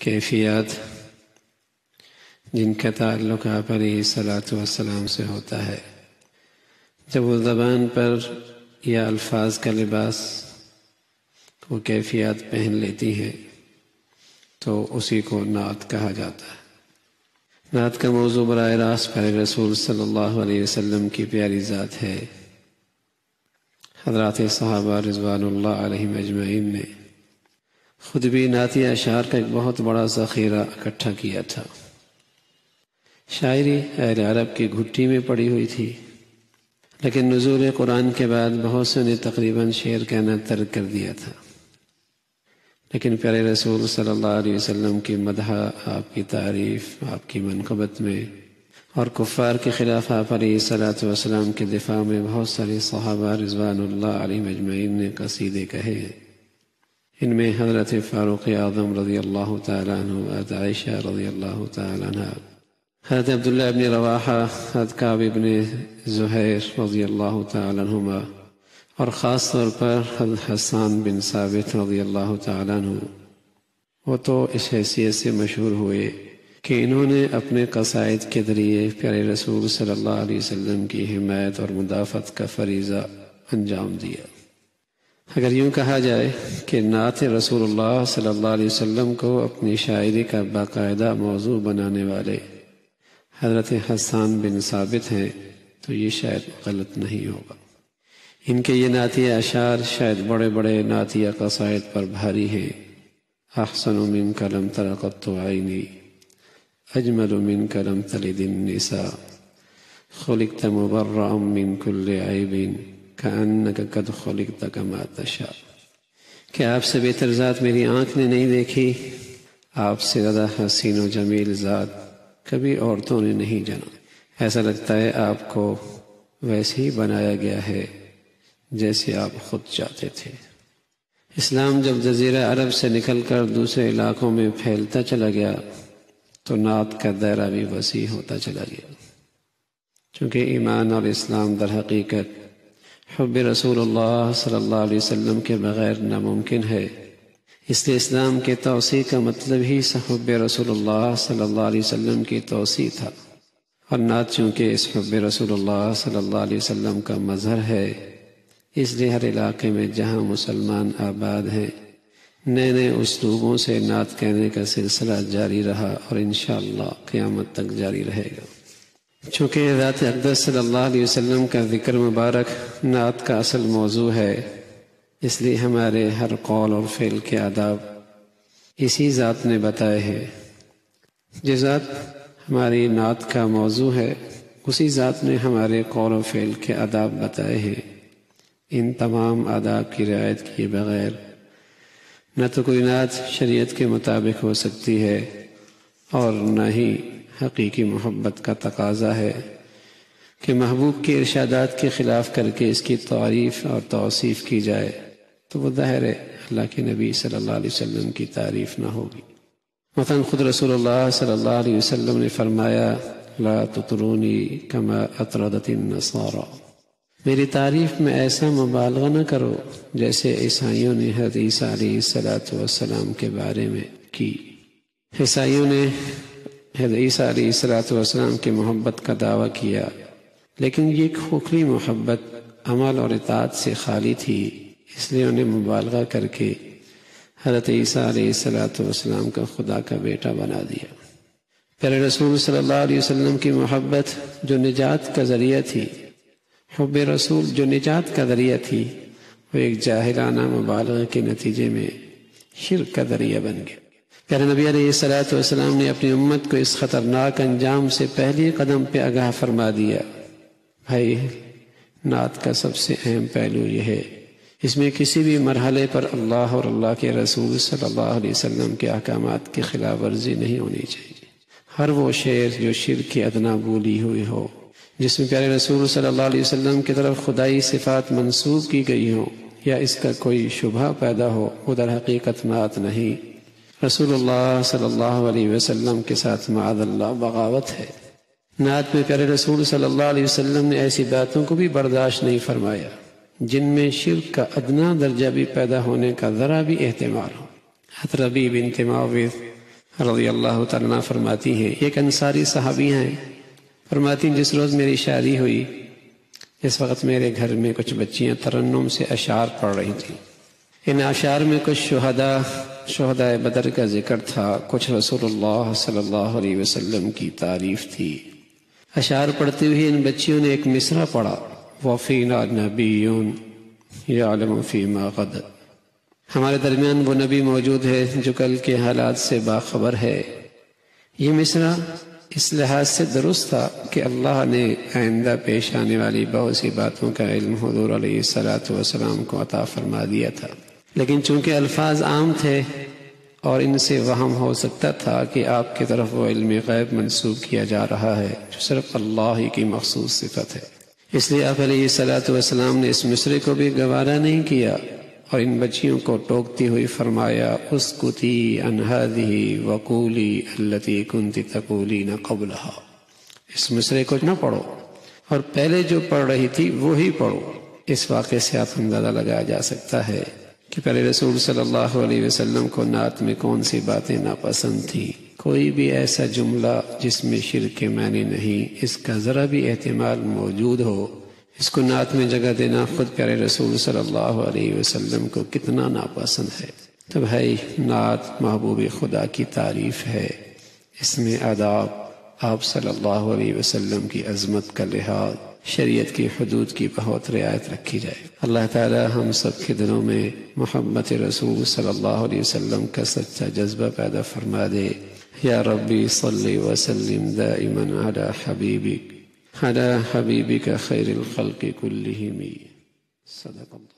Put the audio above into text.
کیفیات جن کا تعلق آپ علیہ الصلاۃ والسلام سے ہوتا ہے، جب وہ زبان پر یا الفاظ کا لباس وہ کیفیات پہن لیتی ہیں تو اسی کو نعت کہا جاتا ہے۔ نعت کا موضوع براہ راست پیارے رسول صلی اللہ علیہ وسلم کی پیاری ذات ہے۔ حضرات صحابہ رضوان اللہ علیہم اجمعین نے خود بھی نعتی اشعار کا ایک بہت بڑا ذخیرہ اکٹھا کیا تھا۔ شاعری اہل عرب کی گھٹی میں پڑی ہوئی تھی، لیکن نزول قرآن کے بعد بہت سے نے تقریباً شعر کہنا ترک کر دیا تھا، لیکن پیارے رسول صلی اللہ علیہ وسلم کی مدح، آپ کی تعریف، آپ کی منقبت میں اور کفار کے خلاف آپ علیہ الصلاۃ والسلام کے دفاع میں بہت سارے صحابہ رضوان اللہ علیہم اجمعین نے قصیدے کہے ہیں۔ ان میں حضرت فاروق اعظم رضی اللہ تعالیٰ عنہ، حضرت عائشہ رضی اللہ تعالیٰ عنہ، حضرت عبداللہ ابن رواحہ، حضرت کعب ابن زہیر رضی اللہ تعالیٰ عنہما، اور خاص طور پر حضرت حسان بن ثابت رضی اللہ تعالیٰ عنہ، وہ تو اس حیثیت سے مشہور ہوئے کہ انہوں نے اپنے قصائد کے ذریعے پیارے رسول صلی اللہ علیہ وسلم کی حمایت اور مدافعت کا فریضہ انجام دیا۔ اگر یوں کہا جائے کہ نعت رسول اللہ صلی اللہ علیہ وسلم کو اپنی شاعری کا باقاعدہ موضوع بنانے والے حضرت حسان بن ثابت ہیں تو یہ شاید غلط نہیں ہوگا۔ ان کے یہ نعتی اشعار شاید بڑے بڑے نعتیہ قصائد پر بھاری ہیں۔ احسن منک لم تر قط عینی، اجمل منک لم تلد النساء، خلقت مبرأ من کل عیب کأنک قد خلقت کما تشاء، کہ آپ سے بہتر ذات میری آنکھ نے نہیں دیکھی، آپ سے زیادہ حسین و جمیل ذات کبھی عورتوں نے نہیں جانا، ایسا لگتا ہے آپ کو ویسے ہی بنایا گیا ہے جیسے آپ خود چاہتے تھے۔ اسلام جب جزیرہ عرب سے نکل کر دوسرے علاقوں میں پھیلتا چلا گیا تو نعت کا دائرہ بھی وسیع ہوتا چلا گیا، چونکہ ایمان اور اسلام در حقیقت حب رسول اللہ صلی اللہ علیہ وسلم کے بغیر ناممکن ہے، اس لیے اسلام کے توسیع کا مطلب ہی حب رسول اللہ صلی اللہ علیہ وسلم کی توسیع تھا، اور نعت چونکہ اس حب رسول اللہ صلی اللہ علیہ وسلم کا مظہر ہے، اس لیے ہر علاقے میں جہاں مسلمان آباد ہیں نئے نئے اسلوبوں سے نعت کہنے کا سلسلہ جاری رہا اور انشاءاللہ قیامت تک جاری رہے گا۔ چونکہ ذات اقدس صلی اللہ علیہ وسلم کا ذکر مبارک نعت کا اصل موضوع ہے، اس لیے ہمارے ہر قول اور فعل کے آداب اسی ذات نے بتائے ہیں۔ جس ذات ہماری نعت کا موضوع ہے اسی ذات نے ہمارے قول و فعل کے آداب بتائے ہیں۔ ان تمام آداب کی رعایت کیے بغیر نہ تو کوئی نعت شریعت کے مطابق ہو سکتی ہے اور نہ ہی حقیقی محبت کا تقاضا ہے کہ محبوب کے ارشادات کے خلاف کر کے اس کی تعریف اور توصیف کی جائے، تو وہ ظاہر ہے اللہ کے نبی صلی اللہ علیہ وسلم کی تعریف نہ ہوگی۔ مثلا خود رسول اللہ صلی اللہ علیہ وسلم نے فرمایا لا تطرونی کما اطردت النصارى، میری تعریف میں ایسا مبالغہ نہ کرو جیسے عیسائیوں نے حضرت عیسیٰ علیہ الصلاۃ والسلام کے بارے میں کی۔ عیسائیوں نے حضرت عیسیٰ علیہ الصلاۃ والسلام کی محبت کا دعویٰ کیا، لیکن یہ کھوکھلی محبت عمل اور اطاعت سے خالی تھی، اس لیے انہیں مبالغہ کر کے حضرت عیسیٰ علیہ الصلاۃ والسلام کا خدا کا بیٹا بنا دیا۔ پیارے رسول صلی اللہ علیہ وسلم کی محبت جو نجات کا ذریعہ تھی، حب رسول جو نجات کا ذریعہ تھی، وہ ایک جاہلانہ مبالغہ کے نتیجے میں شرک کا ذریعہ بن گیا۔ پیارے نبی علیہ الصلاۃ والسلام نے اپنی امت کو اس خطرناک انجام سے پہلے قدم پہ آگاہ فرما دیا۔ بھائی، نعت کا سب سے اہم پہلو یہ ہے، اس میں کسی بھی مرحلے پر اللہ اور اللہ کے رسول صلی اللہ علیہ وسلم کے احکامات کی خلاف ورزی نہیں ہونی چاہیے۔ ہر وہ شعر جو شرک کی ادنا بولی ہوئی ہو، جس میں پیارے رسول صلی اللہ علیہ وسلم کی طرف خدائی صفات منسوب کی گئی ہوں یا اس کا کوئی شبہ پیدا ہو، وہ در حقیقت نعت نہیں، رسول اللہ صلی اللہ علیہ وسلم کے ساتھ معاذ اللہ بغاوت ہے۔ نعت میں پیارے رسول صلی اللہ علیہ وسلم نے ایسی باتوں کو بھی برداشت نہیں فرمایا جن میں شرک کا ادنا درجہ بھی پیدا ہونے کا ذرا بھی احتمال ہو۔ حضرت ربیع بن معاوض رضی اللہ تعالیٰ عنہ فرماتی ہیں، ایک انصاری صحابی ہیں، فرماتی ہیں جس روز میری شادی ہوئی اس وقت میرے گھر میں کچھ بچیاں ترنم سے اشعار پڑھ رہی تھیں۔ ان اشعار میں کچھ شہداء بدر کا ذکر تھا، کچھ رسول اللہ صلی اللہ علیہ وسلم کی تعریف تھی۔ اشعار پڑھتے ہوئے ان بچیوں نے ایک مصرع پڑھا، وَفِينَا نَبِيٌّ يَعْلَمُ فِي مَا غَدَ، ہمارے درمیان وہ نبی موجود ہے جو کل کے حالات سے باخبر ہے۔ یہ مصرع اس لحاظ سے درست تھا کہ اللہ نے آئندہ پیش آنے والی بہت سی باتوں کا علم حضور علیہ السلام کو عطا فرما دیا تھا، لیکن چونکہ الفاظ عام تھے اور ان سے وہم ہو سکتا تھا کہ آپ کی طرف وہ علم غیب منسوب کیا جا رہا ہے جو صرف اللہ ہی کی مخصوص صفت ہے، اس لیے آپ علیہ السلام نے اس مصرع کو بھی گوارا نہیں کیا اور ان بچیوں کو ٹوکتی ہوئی فرمایا، اسکتی عن هذه وقولی التي كنت تقولین قبلها، اس مصرع کو نہ پڑھو اور پہلے جو پڑھ رہی تھی وہی پڑھو۔ اس واقعے سے آپ اندازہ لگایا جا سکتا ہے کہ پہلے رسول صلی اللہ علیہ وسلم کو نعت میں کون سی باتیں ناپسند تھیں۔ کوئی بھی ایسا جملہ جس میں شرک کے معنی نہیں، اس کا ذرا بھی احتمال موجود ہو، اس کو نعت میں جگہ دینا خود پیارے رسول صلی اللہ علیہ وسلم کو کتنا ناپسند ہے۔ تو بھائی، نعت محبوب خدا کی تعریف ہے، اس میں آداب، آپ صلی اللہ علیہ وسلم کی عظمت کا لحاظ، شریعت کی حدود کی بہت رعایت رکھی جائے۔ اللہ تعالی ہم سب کے دلوں میں محبت رسول صلی اللہ علیہ وسلم کا سچا جذبہ پیدا فرما دے۔ یا ربی صلی وسلم دائما علی حبیبک خیر الخلق کلہم، صدق اللہ۔